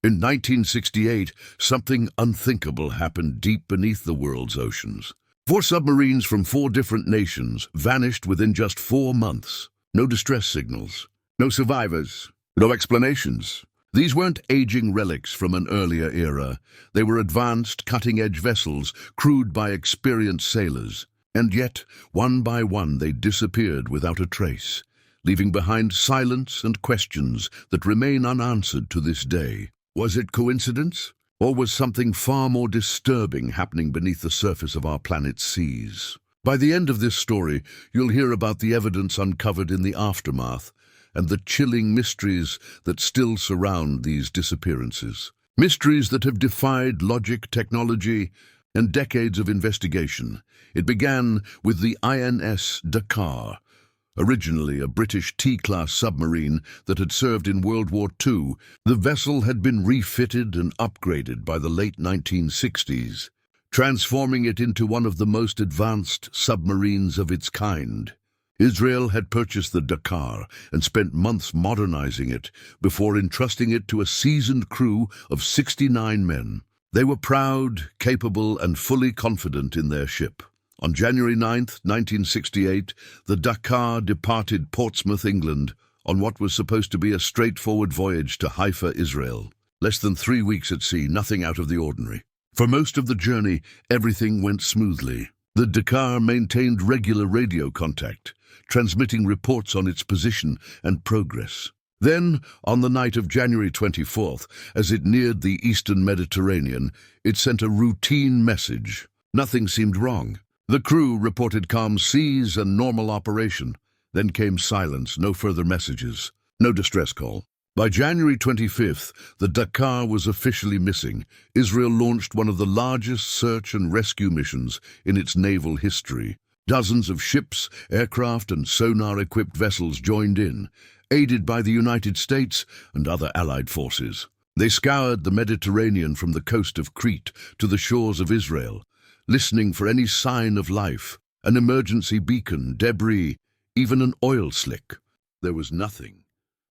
In 1968, something unthinkable happened deep beneath the world's oceans. 4 submarines from 4 different nations vanished within just 4 months. No distress signals, no survivors, no explanations. These weren't aging relics from an earlier era. They were advanced, cutting-edge vessels crewed by experienced sailors. And yet, one by one, they disappeared without a trace, leaving behind silence and questions that remain unanswered to this day. Was it coincidence? Or was something far more disturbing happening beneath the surface of our planet's seas? By the end of this story, you'll hear about the evidence uncovered in the aftermath and the chilling mysteries that still surround these disappearances. Mysteries that have defied logic, technology, and decades of investigation. It began with the INS Dakar, originally a British T-class submarine that had served in World War II. The vessel had been refitted and upgraded by the late 1960s, transforming it into one of the most advanced submarines of its kind. Israel had purchased the Dakar and spent months modernizing it before entrusting it to a seasoned crew of 69 men. They were proud, capable, and fully confident in their ship. On January 9, 1968, the Dakar departed Portsmouth, England, on what was supposed to be a straightforward voyage to Haifa, Israel. Less than 3 weeks at sea, nothing out of the ordinary. For most of the journey, everything went smoothly. The Dakar maintained regular radio contact, transmitting reports on its position and progress. Then, on the night of January 24th, as it neared the eastern Mediterranean, it sent a routine message. Nothing seemed wrong. The crew reported calm seas and normal operation. Then came silence, no further messages, no distress call. By January 25th, the Dakar was officially missing. Israel launched one of the largest search and rescue missions in its naval history. Dozens of ships, aircraft, and sonar-equipped vessels joined in, aided by the United States and other allied forces. They scoured the Mediterranean from the coast of Crete to the shores of Israel, listening for any sign of life, an emergency beacon, debris, even an oil slick. There was nothing.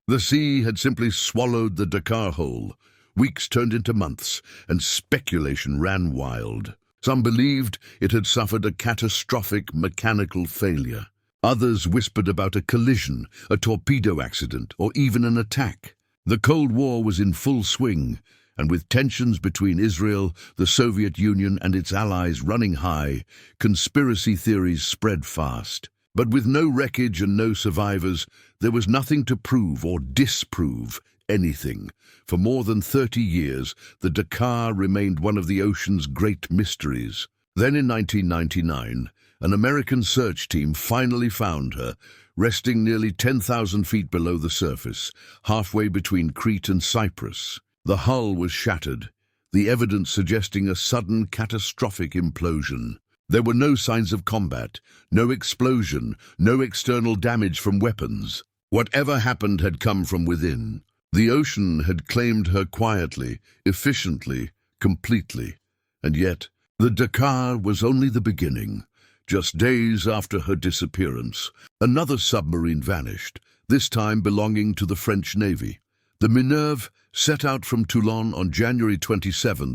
The sea had simply swallowed the Dakar whole. Weeks turned into months, and speculation ran wild. Some believed it had suffered a catastrophic mechanical failure. Others whispered about a collision, a torpedo accident, or even an attack. The Cold War was in full swing, and with tensions between Israel, the Soviet Union, and its allies running high, conspiracy theories spread fast. But with no wreckage and no survivors, there was nothing to prove or disprove anything. For more than 30 years, the Dakar remained one of the ocean's great mysteries. Then in 1999, an American search team finally found her, resting nearly 10,000 feet below the surface, halfway between Crete and Cyprus. The hull was shattered, the evidence suggesting a sudden catastrophic implosion. There were no signs of combat, no explosion, no external damage from weapons. Whatever happened had come from within. The ocean had claimed her quietly, efficiently, completely. And yet, the Dakar was only the beginning. Just days after her disappearance, another submarine vanished, this time belonging to the French Navy. The Minerve set out from Toulon on January 27,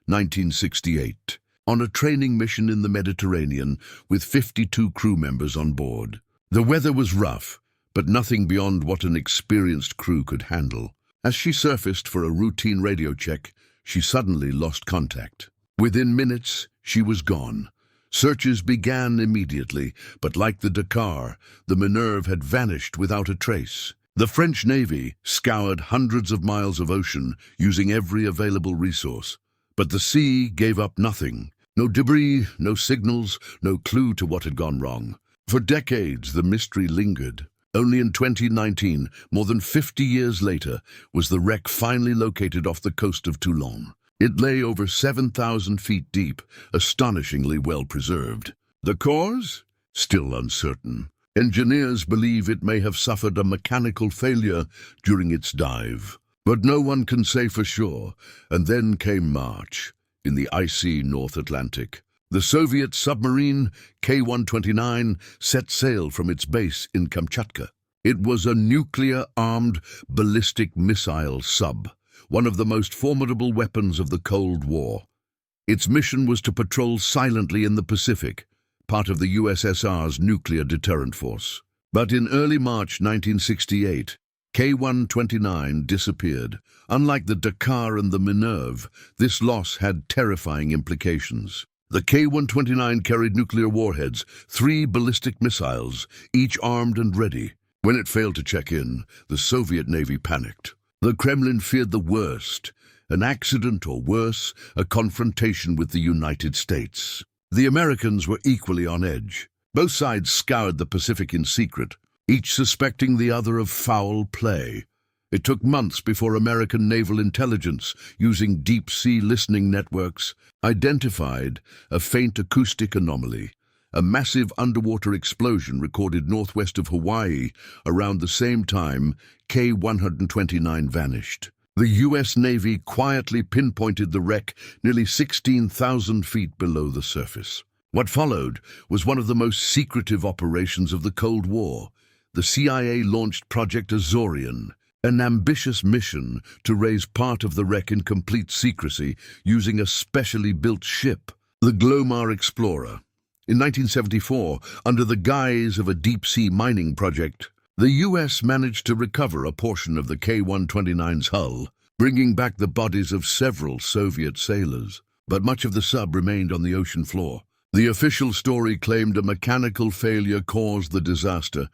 1968, on a training mission in the Mediterranean with 52 crew members on board. The weather was rough, but nothing beyond what an experienced crew could handle. As she surfaced for a routine radio check, she suddenly lost contact. Within minutes, she was gone. Searches began immediately, but like the Dakar, the Minerve had vanished without a trace. The French Navy scoured hundreds of miles of ocean, using every available resource. But the sea gave up nothing. No debris, no signals, no clue to what had gone wrong. For decades, the mystery lingered. Only in 2019, more than 50 years later, was the wreck finally located off the coast of Toulon. It lay over 7,000 feet deep, astonishingly well preserved. The cause? Still uncertain. Engineers believe it may have suffered a mechanical failure during its dive. But no one can say for sure. And then came March, in the icy North Atlantic. The Soviet submarine K-129 set sail from its base in Kamchatka. It was a nuclear-armed ballistic missile sub, one of the most formidable weapons of the Cold War. Its mission was to patrol silently in the Pacific, part of the USSR's nuclear deterrent force. But in early March 1968, K-129 disappeared. Unlike the Dakar and the Minerve, this loss had terrifying implications. The K-129 carried nuclear warheads, 3 ballistic missiles, each armed and ready. When it failed to check in, the Soviet Navy panicked. The Kremlin feared the worst, an accident or worse, a confrontation with the United States. The Americans were equally on edge. Both sides scoured the Pacific in secret, each suspecting the other of foul play. It took months before American naval intelligence, using deep-sea listening networks, identified a faint acoustic anomaly, a massive underwater explosion recorded northwest of Hawaii around the same time K-129 vanished. The U.S. Navy quietly pinpointed the wreck nearly 16,000 feet below the surface. What followed was one of the most secretive operations of the Cold War. The CIA launched Project Azorian, an ambitious mission to raise part of the wreck in complete secrecy using a specially built ship, the Glomar Explorer. In 1974, under the guise of a deep-sea mining project, the U.S. managed to recover a portion of the K-129's hull, bringing back the bodies of several Soviet sailors. But much of the sub remained on the ocean floor. The official story claimed a mechanical failure caused the disaster,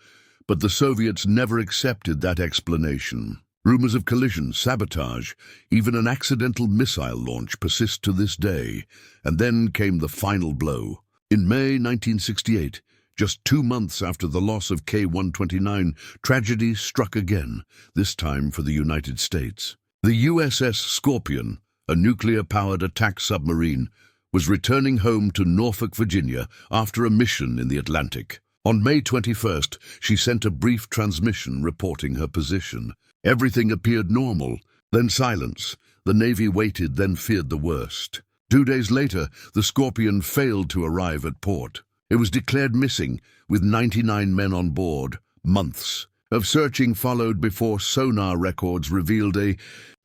but the Soviets never accepted that explanation. Rumors of collision, sabotage, even an accidental missile launch persist to this day. And then came the final blow. In May 1968, just 2 months after the loss of K-129, tragedy struck again, this time for the United States. The USS Scorpion, a nuclear-powered attack submarine, was returning home to Norfolk, Virginia, after a mission in the Atlantic. On May 21st, she sent a brief transmission reporting her position. Everything appeared normal, then silence. The Navy waited, then feared the worst. 2 days later, the Scorpion failed to arrive at port. It was declared missing, with 99 men on board. Months of searching followed before sonar records revealed a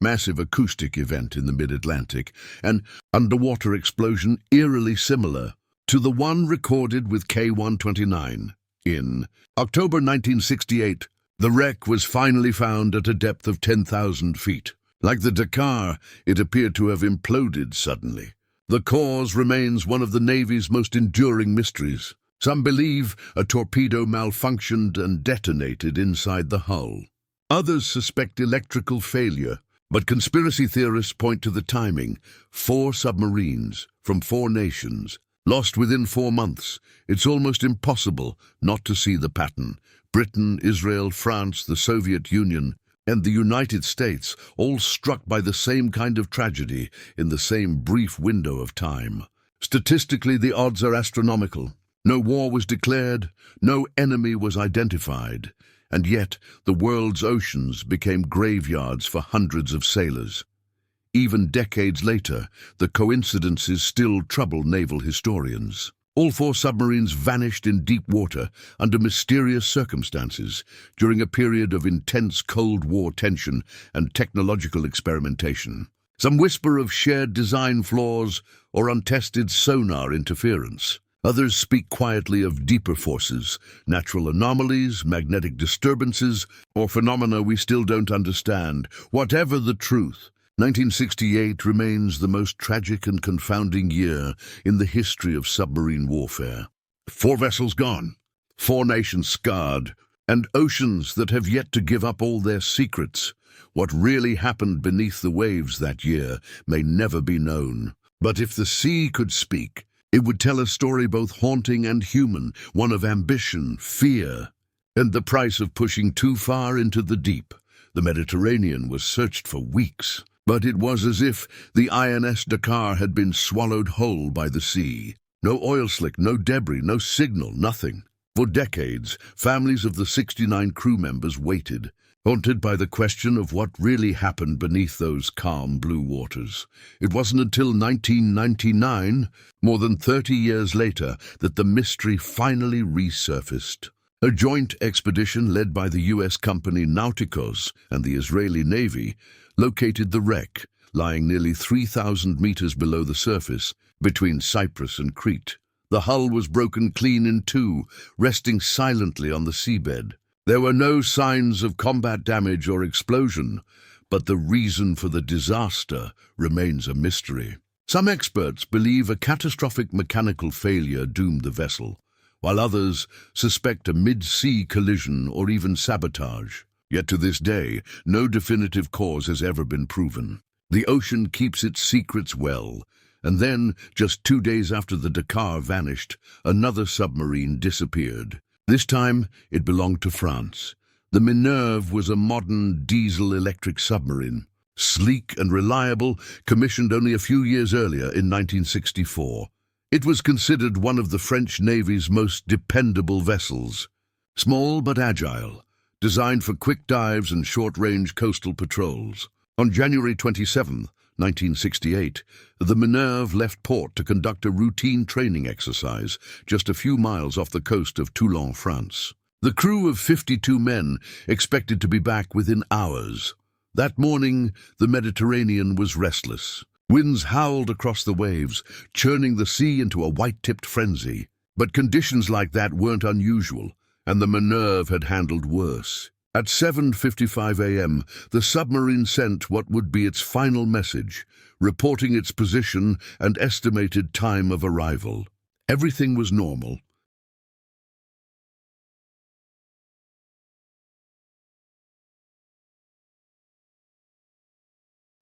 massive acoustic event in the mid-Atlantic, an underwater explosion eerily similar to the one recorded with K-129. In October 1968, the wreck was finally found at a depth of 10,000 feet. Like the Dakar, it appeared to have imploded suddenly. The cause remains one of the Navy's most enduring mysteries. Some believe a torpedo malfunctioned and detonated inside the hull. Others suspect electrical failure, but conspiracy theorists point to the timing. 4 submarines from 4 nations, lost within 4 months. It's almost impossible not to see the pattern. Britain, Israel, France, the Soviet Union, and the United States, all struck by the same kind of tragedy in the same brief window of time. Statistically, the odds are astronomical. No war was declared, no enemy was identified, and yet the world's oceans became graveyards for hundreds of sailors. Even decades later, the coincidences still trouble naval historians. All 4 submarines vanished in deep water under mysterious circumstances during a period of intense Cold War tension and technological experimentation. Some whisper of shared design flaws or untested sonar interference. Others speak quietly of deeper forces, natural anomalies, magnetic disturbances, or phenomena we still don't understand. Whatever the truth, 1968 remains the most tragic and confounding year in the history of submarine warfare. 4 vessels gone, 4 nations scarred, and oceans that have yet to give up all their secrets. What really happened beneath the waves that year may never be known. But if the sea could speak, it would tell a story both haunting and human, one of ambition, fear, and the price of pushing too far into the deep. The Mediterranean was searched for weeks, but it was as if the INS Dakar had been swallowed whole by the sea. No oil slick, no debris, no signal, nothing. For decades, families of the 69 crew members waited, haunted by the question of what really happened beneath those calm blue waters. It wasn't until 1999, more than 30 years later, that the mystery finally resurfaced. A joint expedition led by the U.S. company Nauticos and the Israeli Navy located the wreck, lying nearly 3,000 meters below the surface, between Cyprus and Crete. The hull was broken clean in two, resting silently on the seabed. There were no signs of combat damage or explosion, but the reason for the disaster remains a mystery. Some experts believe a catastrophic mechanical failure doomed the vessel, while others suspect a mid-sea collision or even sabotage. Yet to this day, no definitive cause has ever been proven. The ocean keeps its secrets well, and then, just 2 days after the Dakar vanished, another submarine disappeared. This time, it belonged to France. The Minerve was a modern diesel-electric submarine, sleek and reliable, commissioned only a few years earlier in 1964. It was considered one of the French Navy's most dependable vessels. Small but agile, designed for quick dives and short-range coastal patrols. On January 27, 1968, the Minerve left port to conduct a routine training exercise just a few miles off the coast of Toulon, France. The crew of 52 men expected to be back within hours. That morning, the Mediterranean was restless. Winds howled across the waves, churning the sea into a white-tipped frenzy. But conditions like that weren't unusual, and the Minerve had handled worse. At 7:55 a.m., the submarine sent what would be its final message, reporting its position and estimated time of arrival. Everything was normal.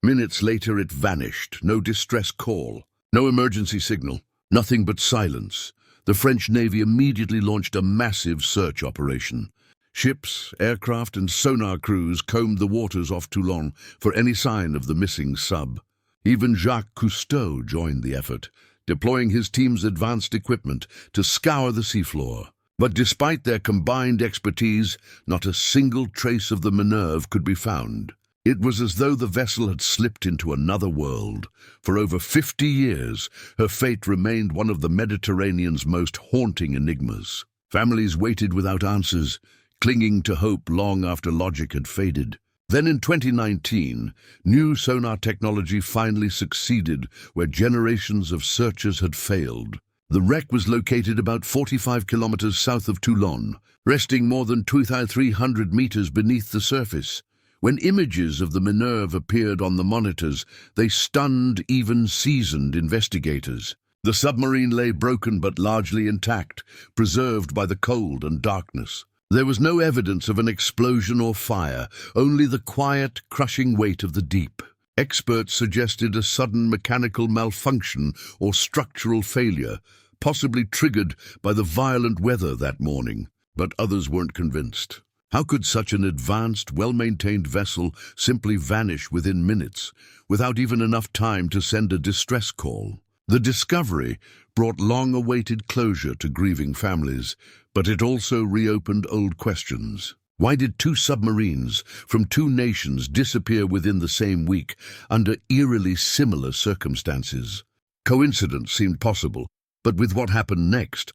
Minutes later, it vanished. No distress call, no emergency signal, nothing but silence. The French Navy immediately launched a massive search operation. Ships, aircraft, and sonar crews combed the waters off Toulon for any sign of the missing sub. Even Jacques Cousteau joined the effort, deploying his team's advanced equipment to scour the seafloor. But despite their combined expertise, not a single trace of the Minerve could be found. It was as though the vessel had slipped into another world. For over 50 years, her fate remained one of the Mediterranean's most haunting enigmas. Families waited without answers, clinging to hope long after logic had faded. Then in 2019, new sonar technology finally succeeded where generations of searchers had failed. The wreck was located about 45 kilometers south of Toulon, resting more than 2,300 meters beneath the surface. When images of the Minerve appeared on the monitors, they stunned even seasoned investigators. The submarine lay broken but largely intact, preserved by the cold and darkness. There was no evidence of an explosion or fire, only the quiet, crushing weight of the deep. Experts suggested a sudden mechanical malfunction or structural failure, possibly triggered by the violent weather that morning, but others weren't convinced. How could such an advanced, well-maintained vessel simply vanish within minutes, without even enough time to send a distress call? The discovery brought long-awaited closure to grieving families, but it also reopened old questions. Why did two submarines from two nations disappear within the same week under eerily similar circumstances? Coincidence seemed possible, but with what happened next,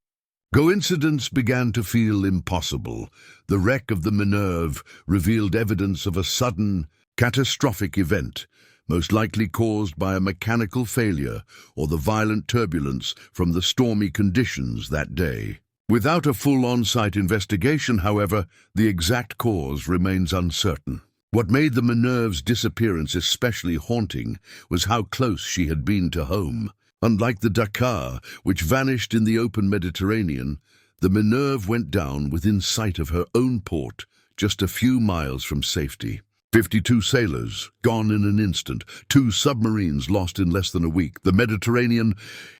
coincidence began to feel impossible. The wreck of the Minerve revealed evidence of a sudden, catastrophic event, most likely caused by a mechanical failure or the violent turbulence from the stormy conditions that day. Without a full on-site investigation, however, the exact cause remains uncertain. What made the Minerve's disappearance especially haunting was how close she had been to home. Unlike the Dakar, which vanished in the open Mediterranean, the Minerve went down within sight of her own port, just a few miles from safety. 52 sailors, gone in an instant, 2 submarines lost in less than a week. The Mediterranean,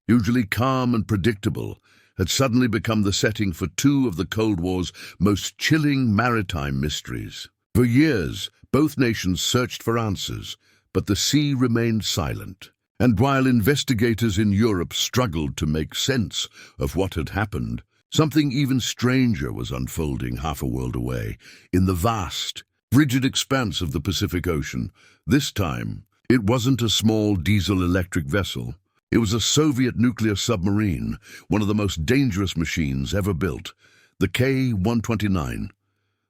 usually calm and predictable, had suddenly become the setting for 2 of the Cold War's most chilling maritime mysteries. For years, both nations searched for answers, but the sea remained silent. And while investigators in Europe struggled to make sense of what had happened, something even stranger was unfolding half a world away, in the vast, frigid expanse of the Pacific Ocean. This time, it wasn't a small diesel-electric vessel. It was a Soviet nuclear submarine, one of the most dangerous machines ever built, the K-129.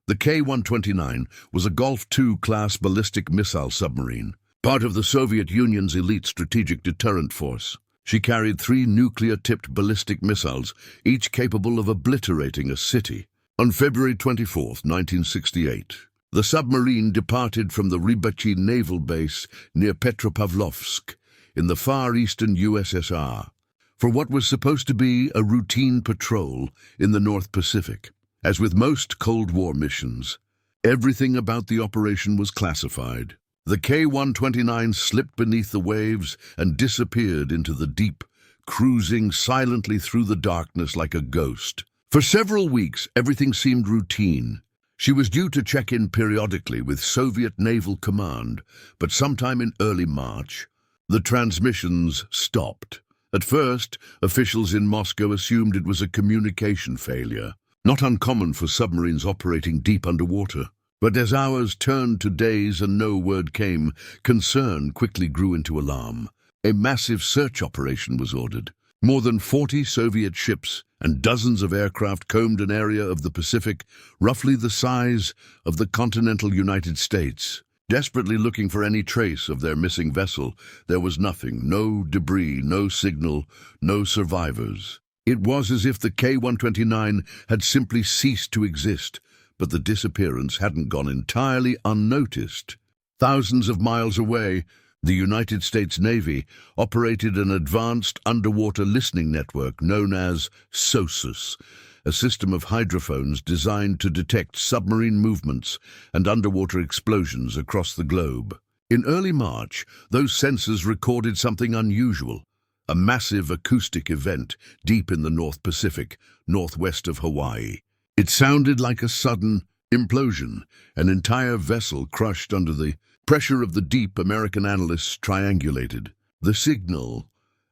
The K-129 was a Golf II class ballistic missile submarine, part of the Soviet Union's elite strategic deterrent force. She carried 3 nuclear-tipped ballistic missiles, each capable of obliterating a city. On February 24, 1968, the submarine departed from the Rybachi naval base near Petropavlovsk in the far eastern USSR for what was supposed to be a routine patrol in the North Pacific. As with most Cold War missions, everything about the operation was classified. The K-129 slipped beneath the waves and disappeared into the deep, cruising silently through the darkness like a ghost. For several weeks, everything seemed routine. She was due to check in periodically with Soviet Naval Command, but sometime in early March, the transmissions stopped. At first, officials in Moscow assumed it was a communication failure, not uncommon for submarines operating deep underwater. But as hours turned to days and no word came, concern quickly grew into alarm. A massive search operation was ordered. More than 40 Soviet ships and dozens of aircraft combed an area of the Pacific roughly the size of the continental United States. Desperately looking for any trace of their missing vessel, there was nothing, no debris, no signal, no survivors. It was as if the K-129 had simply ceased to exist, but the disappearance hadn't gone entirely unnoticed. Thousands of miles away, the United States Navy operated an advanced underwater listening network known as SOSUS, a system of hydrophones designed to detect submarine movements and underwater explosions across the globe. In early March, those sensors recorded something unusual. A massive acoustic event deep in the North Pacific, northwest of Hawaii. It sounded like a sudden implosion, an entire vessel crushed under the pressure of the deep. American analysts triangulated the signal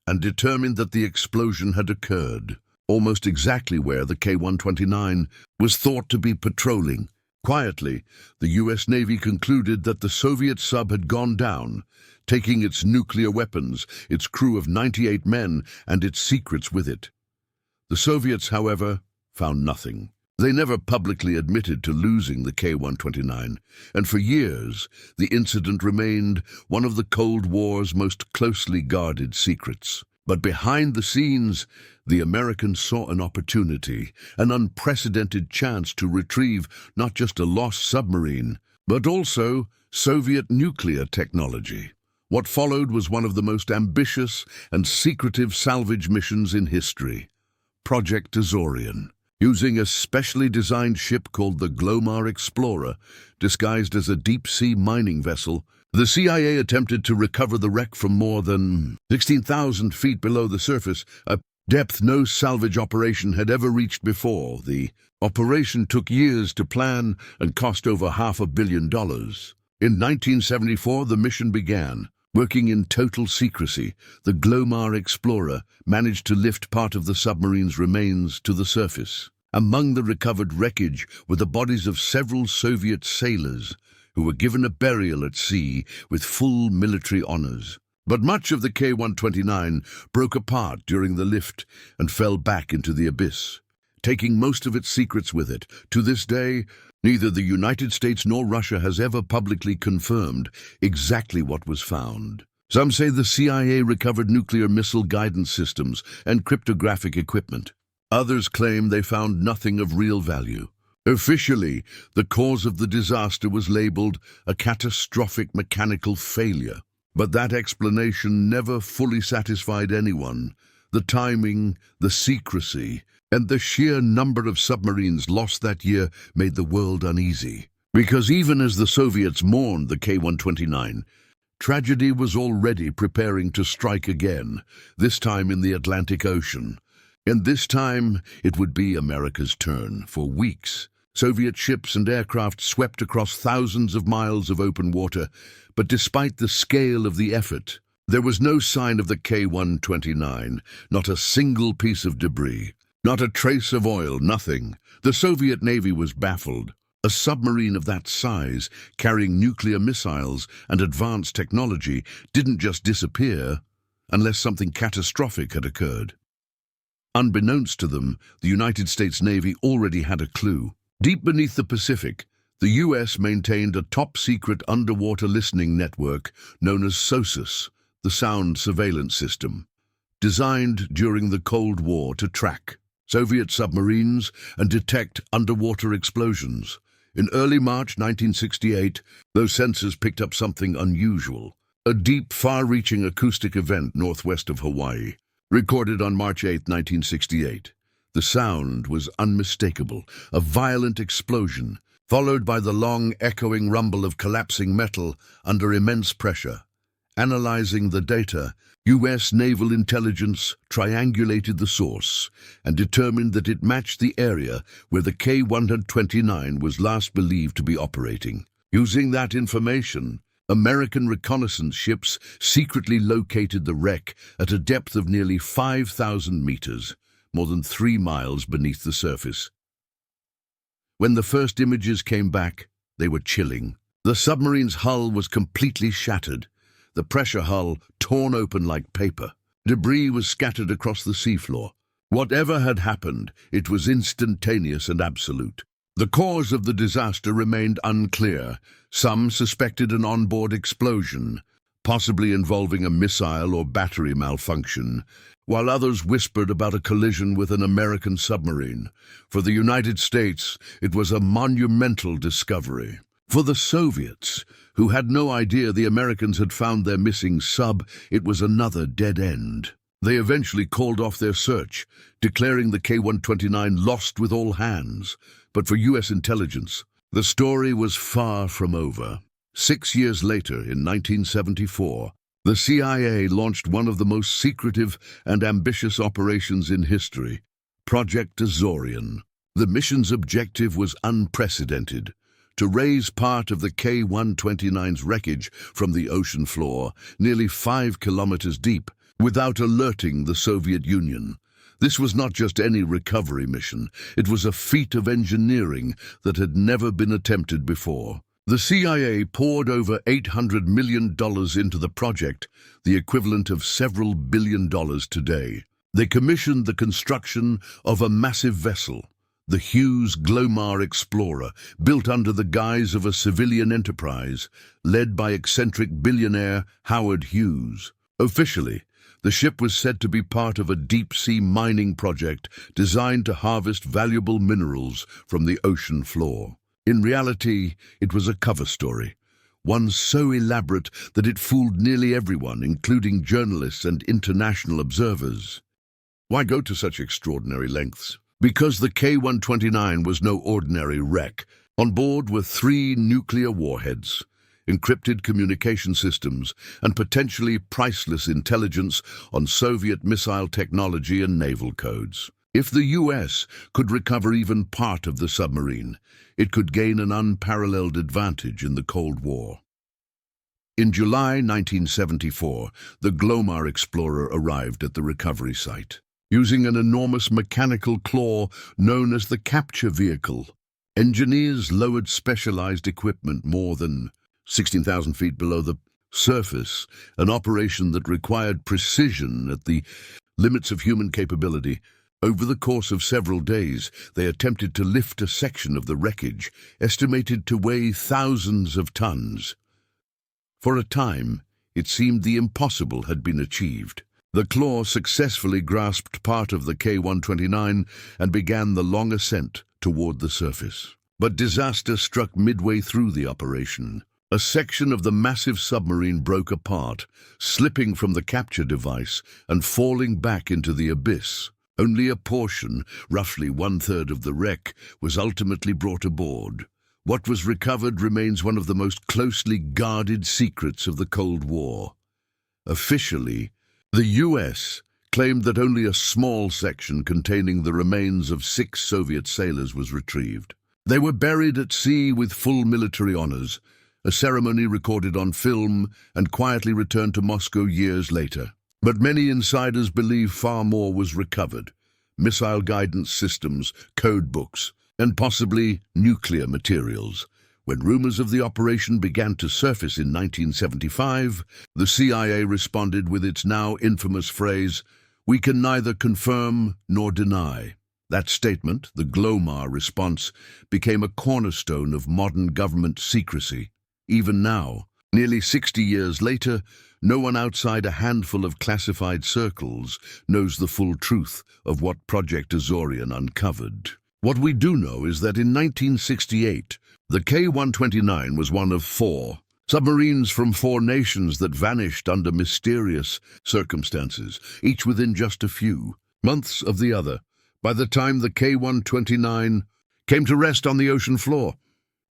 and determined that the explosion had occurred almost exactly where the K-129 was thought to be patrolling. Quietly, the U.S. Navy concluded that the Soviet sub had gone down, taking its nuclear weapons, its crew of 98 men, and its secrets with it. The Soviets, however, found nothing. They never publicly admitted to losing the K-129, and for years the incident remained one of the Cold War's most closely guarded secrets. But behind the scenes, the Americans saw an opportunity, an unprecedented chance to retrieve not just a lost submarine, but also Soviet nuclear technology. What followed was one of the most ambitious and secretive salvage missions in history, Project Azorian. Using a specially designed ship called the Glomar Explorer, disguised as a deep-sea mining vessel, the CIA attempted to recover the wreck from more than 16,000 feet below the surface, a depth no salvage operation had ever reached before. The operation took years to plan and cost over $500 million. In 1974, the mission began. Working in total secrecy, the Glomar Explorer managed to lift part of the submarine's remains to the surface. Among the recovered wreckage were the bodies of several Soviet sailors who were given a burial at sea with full military honors. But much of the K-129 broke apart during the lift and fell back into the abyss, taking most of its secrets with it. To this day, neither the United States nor Russia has ever publicly confirmed exactly what was found. Some say the CIA recovered nuclear missile guidance systems and cryptographic equipment. Others claim they found nothing of real value. Officially, the cause of the disaster was labeled a catastrophic mechanical failure. But that explanation never fully satisfied anyone. The timing, the secrecy, and the sheer number of submarines lost that year made the world uneasy. Because even as the Soviets mourned the K-129, tragedy was already preparing to strike again, this time in the Atlantic Ocean. And this time, it would be America's turn. For weeks, Soviet ships and aircraft swept across thousands of miles of open water, but despite the scale of the effort, there was no sign of the K-129, not a single piece of debris. Not a trace of oil, nothing. The Soviet Navy was baffled. A submarine of that size, carrying nuclear missiles and advanced technology, didn't just disappear unless something catastrophic had occurred. Unbeknownst to them, the United States Navy already had a clue. Deep beneath the Pacific, the U.S. maintained a top-secret underwater listening network known as SOSUS, the Sound Surveillance System, designed during the Cold War to track Soviet submarines and detect underwater explosions. In early March 1968, those sensors picked up something unusual, a deep, far-reaching acoustic event northwest of Hawaii. Recorded on March 8, 1968. The sound was unmistakable, a violent explosion, followed by the long, echoing rumble of collapsing metal under immense pressure. Analyzing the data, U.S. Naval Intelligence triangulated the source and determined that it matched the area where the K-129 was last believed to be operating. Using that information, American reconnaissance ships secretly located the wreck at a depth of nearly 5,000 meters, more than 3 miles beneath the surface. When the first images came back, they were chilling. The submarine's hull was completely shattered, the pressure hull torn open like paper. Debris was scattered across the seafloor. Whatever had happened, it was instantaneous and absolute. The cause of the disaster remained unclear. Some suspected an onboard explosion, possibly involving a missile or battery malfunction, while others whispered about a collision with an American submarine. For the United States, it was a monumental discovery. For the Soviets, who had no idea the Americans had found their missing sub, it was another dead end. They eventually called off their search, declaring the K-129 lost with all hands. But for U.S. intelligence, the story was far from over. 6 years later, in 1974, the CIA launched one of the most secretive and ambitious operations in history, Project Azorian. The mission's objective was unprecedented: to raise part of the K-129's wreckage from the ocean floor, nearly 5 kilometers deep, without alerting the Soviet Union. This was not just any recovery mission. It was a feat of engineering that had never been attempted before. The CIA poured over $800 million into the project, the equivalent of several billion dollars today. They commissioned the construction of a massive vessel, the Hughes Glomar Explorer, built under the guise of a civilian enterprise, led by eccentric billionaire Howard Hughes. Officially, the ship was said to be part of a deep-sea mining project designed to harvest valuable minerals from the ocean floor. In reality, it was a cover story, one so elaborate that it fooled nearly everyone, including journalists and international observers. Why go to such extraordinary lengths? Because the K-129 was no ordinary wreck. On board were 3 nuclear warheads, encrypted communication systems, and potentially priceless intelligence on Soviet missile technology and naval codes. If the U.S. could recover even part of the submarine, it could gain an unparalleled advantage in the Cold War. In July 1974, the Glomar Explorer arrived at the recovery site. Using an enormous mechanical claw known as the capture vehicle, engineers lowered specialized equipment more than 16,000 feet below the surface, an operation that required precision at the limits of human capability. Over the course of several days, they attempted to lift a section of the wreckage, estimated to weigh thousands of tons. For a time, it seemed the impossible had been achieved. The claw successfully grasped part of the K-129 and began the long ascent toward the surface. But disaster struck midway through the operation. A section of the massive submarine broke apart, slipping from the capture device and falling back into the abyss. Only a portion, roughly 1/3 of the wreck, was ultimately brought aboard. What was recovered remains one of the most closely guarded secrets of the Cold War. Officially, the U.S. claimed that only a small section containing the remains of 6 Soviet sailors was retrieved. They were buried at sea with full military honors, a ceremony recorded on film and quietly returned to Moscow years later. But many insiders believe far more was recovered: missile guidance systems, code books, and possibly nuclear materials. When rumors of the operation began to surface in 1975, the CIA responded with its now infamous phrase, "We can neither confirm nor deny." That statement, the Glomar response, became a cornerstone of modern government secrecy. Even now, nearly 60 years later, no one outside a handful of classified circles knows the full truth of what Project Azorian uncovered. What we do know is that in 1968, the K-129 was one of 4 submarines from 4 nations that vanished under mysterious circumstances, each within just a few months of the other. By the time the K-129 came to rest on the ocean floor,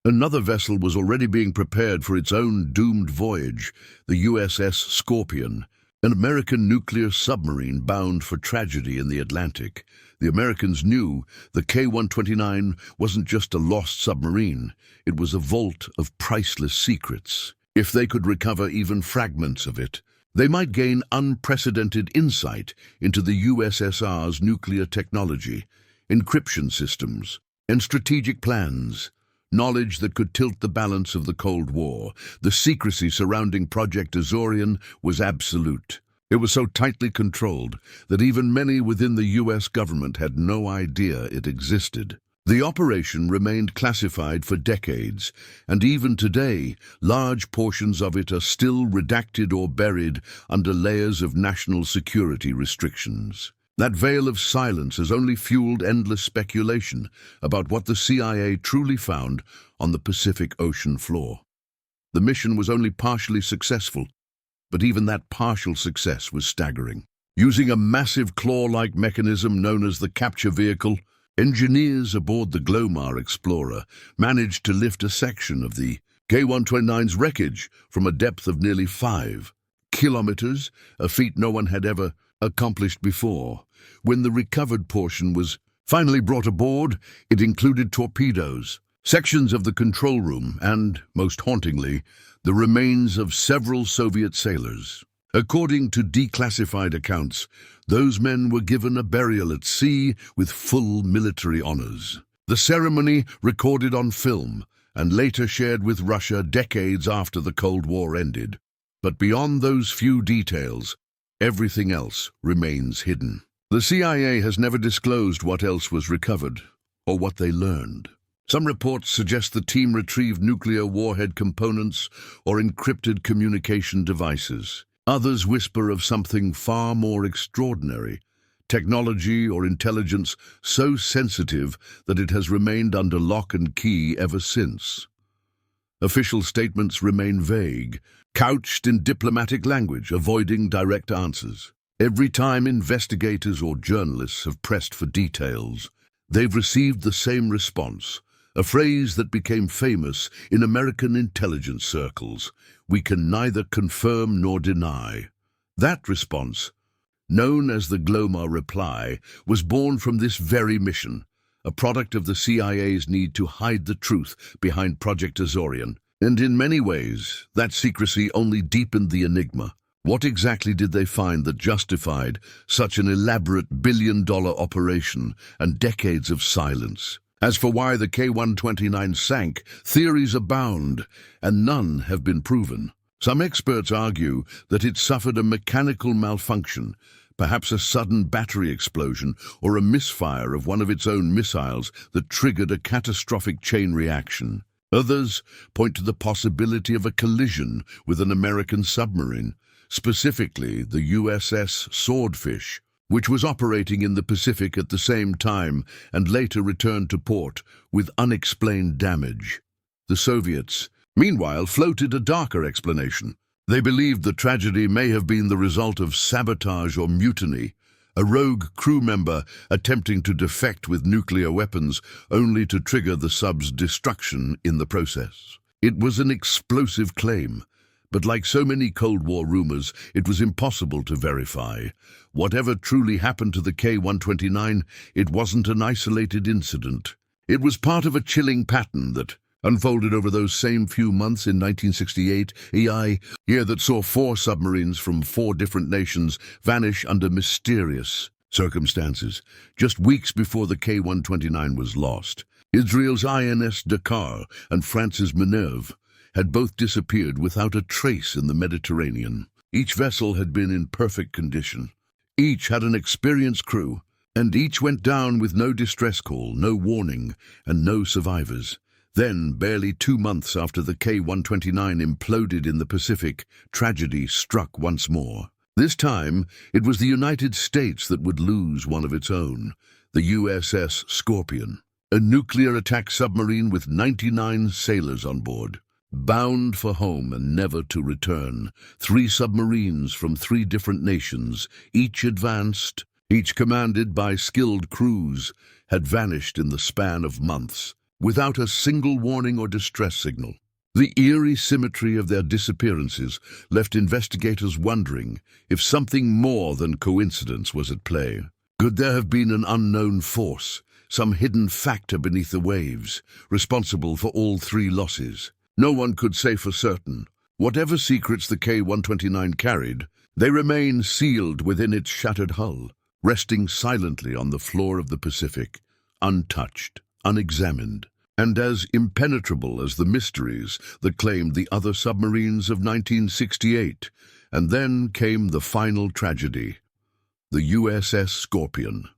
another vessel was already being prepared for its own doomed voyage, the USS Scorpion, an American nuclear submarine bound for tragedy in the Atlantic. The Americans knew the K-129 wasn't just a lost submarine, it was a vault of priceless secrets. If they could recover even fragments of it, they might gain unprecedented insight into the USSR's nuclear technology, encryption systems, and strategic plans. Knowledge that could tilt the balance of the Cold War. The secrecy surrounding Project Azorian was absolute. It was so tightly controlled that even many within the US government had no idea it existed. The operation remained classified for decades, and even today, large portions of it are still redacted or buried under layers of national security restrictions. That veil of silence has only fueled endless speculation about what the CIA truly found on the Pacific Ocean floor. The mission was only partially successful, but even that partial success was staggering. Using a massive claw-like mechanism known as the capture vehicle, engineers aboard the Glomar Explorer managed to lift a section of the K-129's wreckage from a depth of nearly 5 kilometers, a feat no one had ever accomplished before. When the recovered portion was finally brought aboard, it included torpedoes, sections of the control room, and, most hauntingly, the remains of several Soviet sailors. According to declassified accounts, those men were given a burial at sea with full military honors. The ceremony, recorded on film and later shared with Russia decades after the Cold War ended. But beyond those few details, everything else remains hidden. The CIA has never disclosed what else was recovered or what they learned. Some reports suggest the team retrieved nuclear warhead components or encrypted communication devices. Others whisper of something far more extraordinary, technology or intelligence so sensitive that it has remained under lock and key ever since. Official statements remain vague, couched in diplomatic language, avoiding direct answers. Every time investigators or journalists have pressed for details, they've received the same response, a phrase that became famous in American intelligence circles: "We can neither confirm nor deny." That response, known as the Glomar reply, was born from this very mission, a product of the CIA's need to hide the truth behind Project Azorian. And in many ways, that secrecy only deepened the enigma. What exactly did they find that justified such an elaborate billion-dollar operation and decades of silence? As for why the K-129 sank, theories abound, and none have been proven. Some experts argue that it suffered a mechanical malfunction, perhaps a sudden battery explosion or a misfire of one of its own missiles that triggered a catastrophic chain reaction. Others point to the possibility of a collision with an American submarine, specifically the USS Swordfish, which was operating in the Pacific at the same time and later returned to port with unexplained damage. The Soviets, meanwhile, floated a darker explanation. They believed the tragedy may have been the result of sabotage or mutiny, a rogue crew member attempting to defect with nuclear weapons only to trigger the sub's destruction in the process. It was an explosive claim, but like so many Cold War rumors, it was impossible to verify. Whatever truly happened to the K-129, it wasn't an isolated incident. It was part of a chilling pattern that unfolded over those same few months in 1968, a year that saw 4 submarines from 4 different nations vanish under mysterious circumstances, just weeks before the K-129 was lost. Israel's INS Dakar and France's Minerve had both disappeared without a trace in the Mediterranean. Each vessel had been in perfect condition. Each had an experienced crew, And each went down with no distress call, no warning, and no survivors. Then, barely 2 months after the K-129 imploded in the Pacific, tragedy struck once more. This time, it was the United States that would lose one of its own, the USS Scorpion, a nuclear attack submarine with 99 sailors on board. Bound for home and never to return, 3 submarines from 3 different nations, each advanced, each commanded by skilled crews, had vanished in the span of months, without a single warning or distress signal. The eerie symmetry of their disappearances left investigators wondering if something more than coincidence was at play. Could there have been an unknown force, some hidden factor beneath the waves, responsible for all 3 losses? No one could say for certain. Whatever secrets the K-129 carried, they remain sealed within its shattered hull, resting silently on the floor of the Pacific, untouched, unexamined, and as impenetrable as the mysteries that claimed the other submarines of 1968. And then came the final tragedy, the USS Scorpion.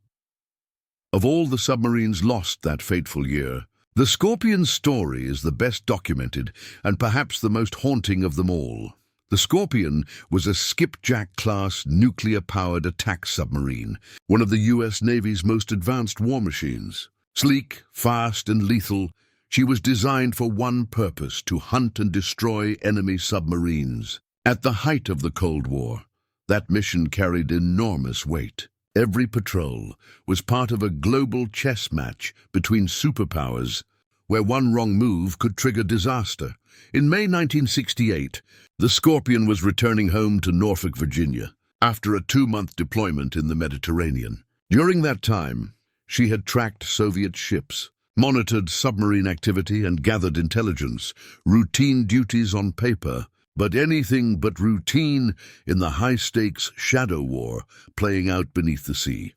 Of all the submarines lost that fateful year, the Scorpion's story is the best documented and perhaps the most haunting of them all. The Scorpion was a skipjack-class nuclear-powered attack submarine, one of the U.S. Navy's most advanced war machines. Sleek, fast, and lethal, she was designed for one purpose: to hunt and destroy enemy submarines. At the height of the Cold War, that mission carried enormous weight. Every patrol was part of a global chess match between superpowers, where one wrong move could trigger disaster. In May 1968, the Scorpion was returning home to Norfolk, Virginia, after a 2-month deployment in the Mediterranean. During that time, she had tracked Soviet ships, monitored submarine activity, and gathered intelligence, routine duties on paper, but anything but routine in the high-stakes shadow war playing out beneath the sea.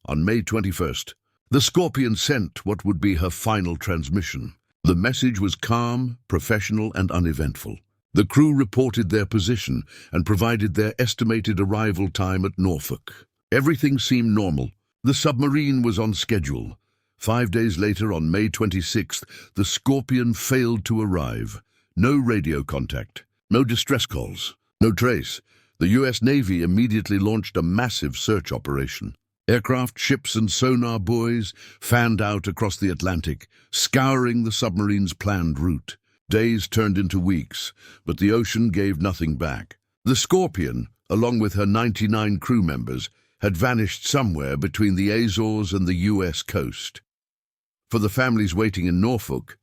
On May 21st, the Scorpion sent what would be her final transmission. The message was calm, professional, and uneventful. The crew reported their position and provided their estimated arrival time at Norfolk. Everything seemed normal. The submarine was on schedule. 5 days later, on May 26th, the Scorpion failed to arrive. No radio contact, no distress calls, no trace. The U.S. Navy immediately launched a massive search operation. Aircraft, ships, and sonar buoys fanned out across the Atlantic, scouring the submarine's planned route. Days turned into weeks, but the ocean gave nothing back. The Scorpion, along with her 99 crew members, had vanished somewhere between the Azores and the U.S. coast. For the families waiting in Norfolk,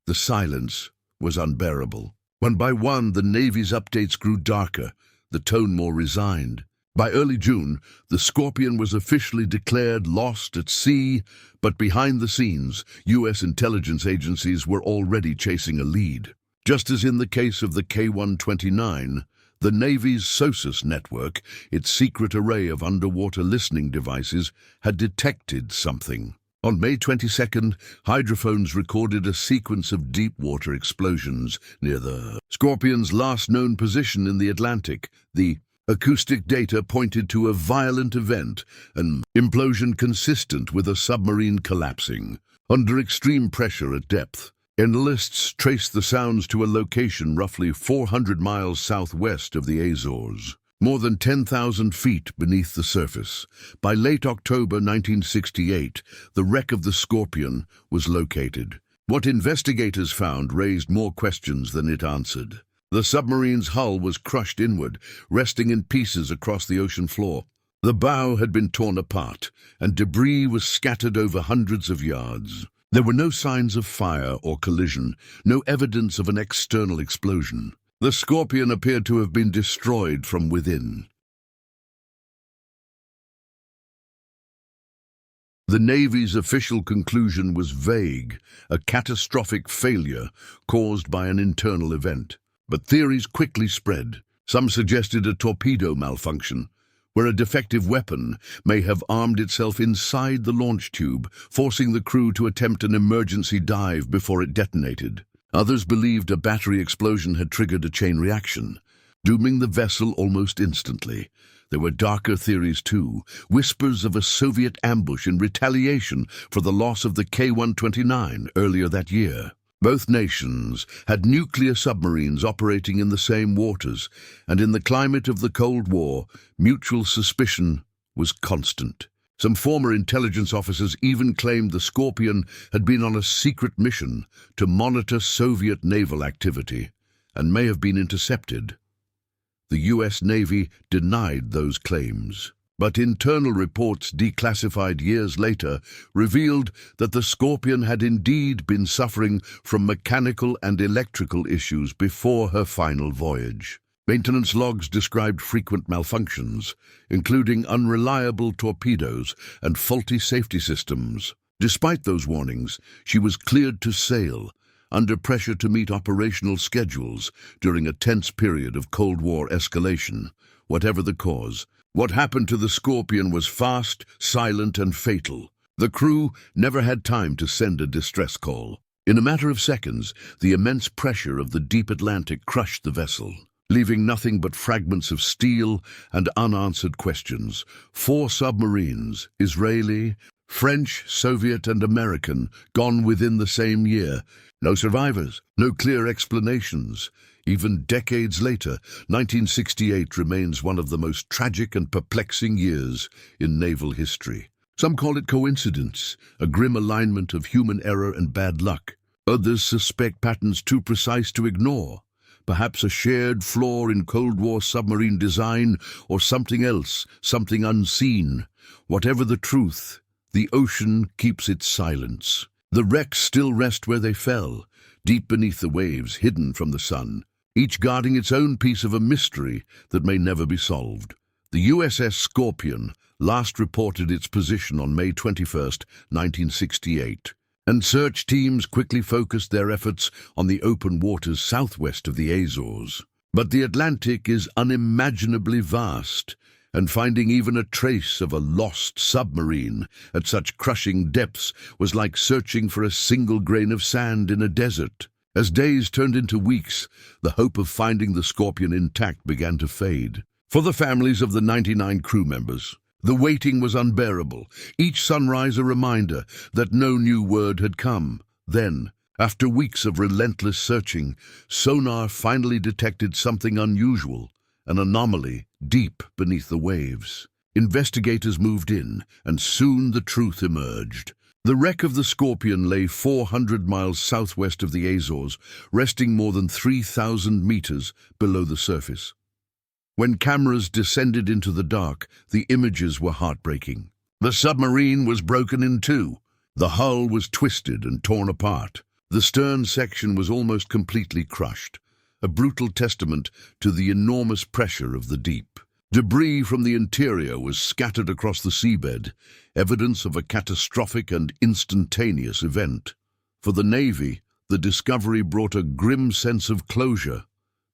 the silence was unbearable. One by one, the Navy's updates grew darker, the tone more resigned. By early June, the Scorpion was officially declared lost at sea, but behind the scenes, U.S. intelligence agencies were already chasing a lead. Just as in the case of the K-129, the Navy's SOSUS network, its secret array of underwater listening devices, had detected something. On May 22nd, hydrophones recorded a sequence of deep-water explosions near the Scorpion's last known position in the Atlantic. The acoustic data pointed to a violent event, an implosion consistent with a submarine collapsing. Under extreme pressure at depth, analysts traced the sounds to a location roughly 400 miles southwest of the Azores, more than 10,000 feet beneath the surface. By late October 1968, the wreck of the Scorpion was located. What investigators found raised more questions than it answered. The submarine's hull was crushed inward, resting in pieces across the ocean floor. The bow had been torn apart, and debris was scattered over hundreds of yards. There were no signs of fire or collision, no evidence of an external explosion. The Scorpion appeared to have been destroyed from within. The Navy's official conclusion was vague, a catastrophic failure caused by an internal event. But theories quickly spread. Some suggested a torpedo malfunction, where a defective weapon may have armed itself inside the launch tube, forcing the crew to attempt an emergency dive before it detonated. Others believed a battery explosion had triggered a chain reaction. dooming the vessel almost instantly. There were darker theories too, whispers of a Soviet ambush in retaliation for the loss of the K-129 earlier that year. Both nations had nuclear submarines operating in the same waters, and in the climate of the Cold War, mutual suspicion was constant. Some former intelligence officers even claimed the Scorpion had been on a secret mission to monitor Soviet naval activity, and may have been intercepted. The US Navy denied those claims, but internal reports declassified years later revealed that the Scorpion had indeed been suffering from mechanical and electrical issues before her final voyage. Maintenance logs described frequent malfunctions, including unreliable torpedoes and faulty safety systems. Despite those warnings, she was cleared to sail, under pressure to meet operational schedules during a tense period of Cold War escalation. Whatever the cause, what happened to the Scorpion was fast, silent, and fatal. The crew never had time to send a distress call. In a matter of seconds, the immense pressure of the deep Atlantic crushed the vessel, leaving nothing but fragments of steel and unanswered questions. 4 submarines, Israeli, French, Soviet, and American, gone within the same year. No survivors, no clear explanations. Even decades later, 1968 remains one of the most tragic and perplexing years in naval history. Some call it coincidence, a grim alignment of human error and bad luck. Others suspect patterns too precise to ignore. Perhaps a shared flaw in Cold War submarine design, or something else, something unseen. Whatever the truth, the ocean keeps its silence. The wrecks still rest where they fell, deep beneath the waves, hidden from the sun, each guarding its own piece of a mystery that may never be solved. The USS Scorpion last reported its position on May 21, 1968, and search teams quickly focused their efforts on the open waters southwest of the Azores. But the Atlantic is unimaginably vast, and finding even a trace of a lost submarine at such crushing depths was like searching for a single grain of sand in a desert. As days turned into weeks, the hope of finding the Scorpion intact began to fade. For the families of the 99 crew members, the waiting was unbearable, each sunrise a reminder that no new word had come. Then, after weeks of relentless searching, sonar finally detected something unusual, an anomaly deep beneath the waves. Investigators moved in, and soon the truth emerged. The wreck of the Scorpion lay 400 miles southwest of the Azores, resting more than 3,000 meters below the surface. When cameras descended into the dark, the images were heartbreaking. The submarine was broken in two. The hull was twisted and torn apart. The stern section was almost completely crushed, a brutal testament to the enormous pressure of the deep. Debris from the interior was scattered across the seabed, evidence of a catastrophic and instantaneous event. For the Navy, the discovery brought a grim sense of closure,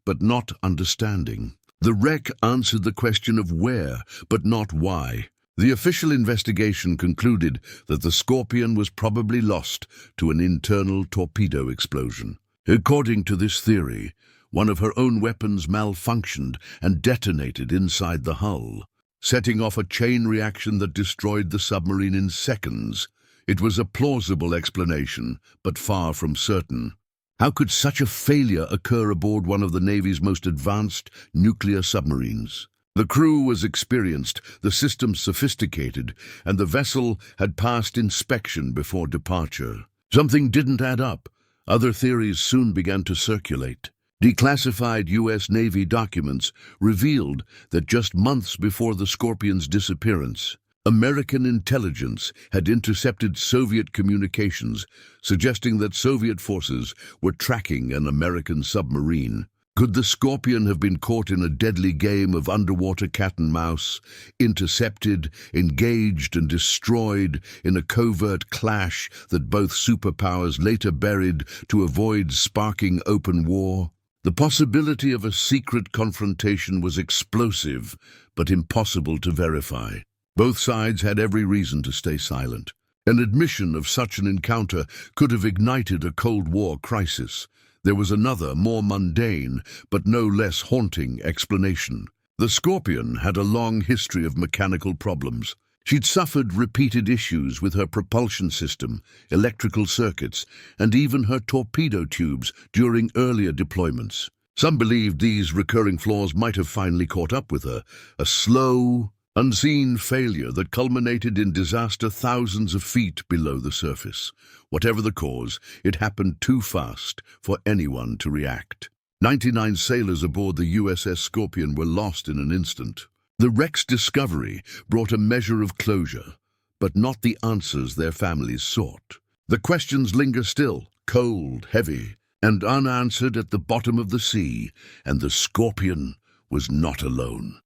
but not understanding. The wreck answered the question of where, but not why. The official investigation concluded that the Scorpion was probably lost to an internal torpedo explosion. According to this theory, one of her own weapons malfunctioned and detonated inside the hull, setting off a chain reaction that destroyed the submarine in seconds. It was a plausible explanation, but far from certain. How could such a failure occur aboard one of the Navy's most advanced nuclear submarines? The crew was experienced, the systems sophisticated, and the vessel had passed inspection before departure. Something didn't add up. Other theories soon began to circulate. Declassified U.S. Navy documents revealed that just months before the Scorpion's disappearance, American intelligence had intercepted Soviet communications, suggesting that Soviet forces were tracking an American submarine. Could the Scorpion have been caught in a deadly game of underwater cat and mouse, intercepted, engaged, and destroyed in a covert clash that both superpowers later buried to avoid sparking open war? The possibility of a secret confrontation was explosive, but impossible to verify. Both sides had every reason to stay silent. An admission of such an encounter could have ignited a Cold War crisis. there was another, more mundane, but no less haunting explanation. The Scorpion had a long history of mechanical problems. She'd suffered repeated issues with her propulsion system, electrical circuits, and even her torpedo tubes during earlier deployments. Some believed these recurring flaws might have finally caught up with her, a slow, unseen failure that culminated in disaster thousands of feet below the surface. Whatever the cause, it happened too fast for anyone to react. 99 sailors aboard the USS Scorpion were lost in an instant. The wreck's discovery brought a measure of closure, but not the answers their families sought. The questions linger still, cold, heavy, and unanswered at the bottom of the sea, and the Scorpion was not alone.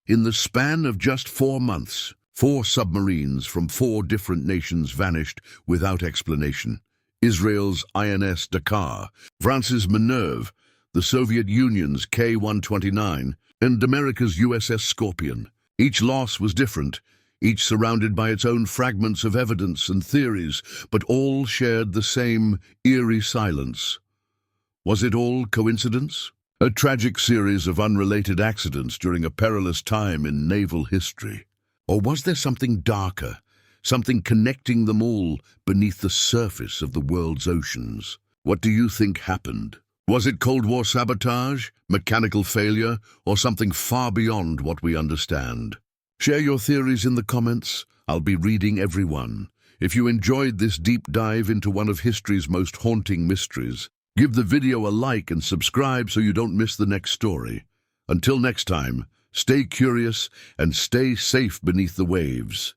In the span of just 4 months, 4 submarines from 4 different nations vanished without explanation. Israel's INS Dakar, France's Minerve, the Soviet Union's K-129, and America's USS Scorpion. Each loss was different, each surrounded by its own fragments of evidence and theories, but all shared the same eerie silence. Was it all coincidence? A tragic series of unrelated accidents during a perilous time in naval history? Or was there something darker, something connecting them all beneath the surface of the world's oceans? What do you think happened? Was it Cold War sabotage, mechanical failure, or something far beyond what we understand? Share your theories in the comments. I'll be reading every one. If you enjoyed this deep dive into one of history's most haunting mysteries, give the video a like and subscribe so you don't miss the next story. Until next time, stay curious and stay safe beneath the waves.